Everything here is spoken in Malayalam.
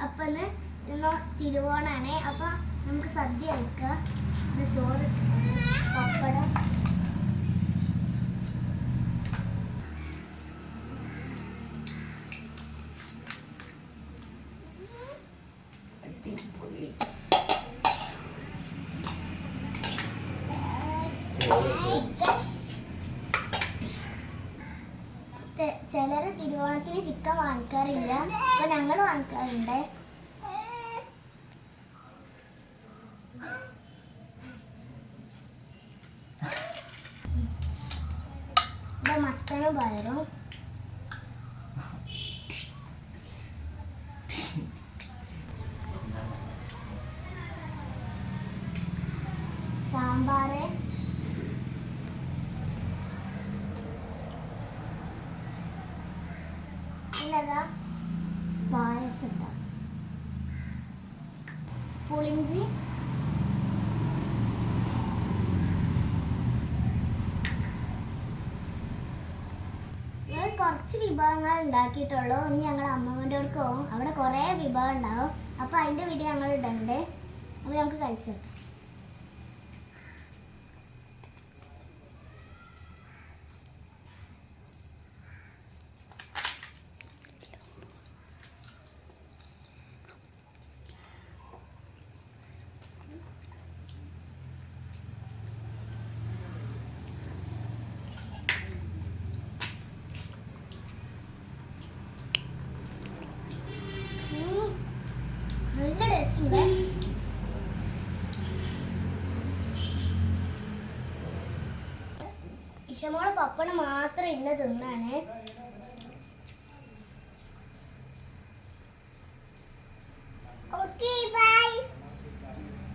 അപ്പം ഇന്ന് തിരുവോണാണ്. അപ്പം നമുക്ക് സദ്യ കഴിക്കാം. ചോറ്, പപ്പടം, ചിലര് തിരുവോണത്തിന് ചിക്കൻ വാങ്ങിക്കാറില്ല, അപ്പൊ ഞങ്ങൾ വാങ്ങിക്കാറുണ്ട്. ഇത് മത്തനും പയറും, സാമ്പാറ്, പിന്നെതാ പായസം, പുളിഞ്ചി, കുറച്ച് വിഭവങ്ങൾ ഉണ്ടാക്കിയിട്ടുള്ളൂ. ഇനി ഞങ്ങൾ അമ്മമ്മൻ്റെ അടുക്ക് പോകും, അവിടെ കുറേ വിഭവം ഉണ്ടാവും. അപ്പോൾ അതിൻ്റെ വീഡിയോ ഞങ്ങൾ ഇടുന്നുണ്ട്. അപ്പോൾ നമുക്ക് കഴിച്ചു നോക്കാം. നല്ല ടേസ്റ്റ് ഉണ്ട്. ഇഷമോള് പപ്പടം മാത്രം ഇന്ന് തിന്നാണ്.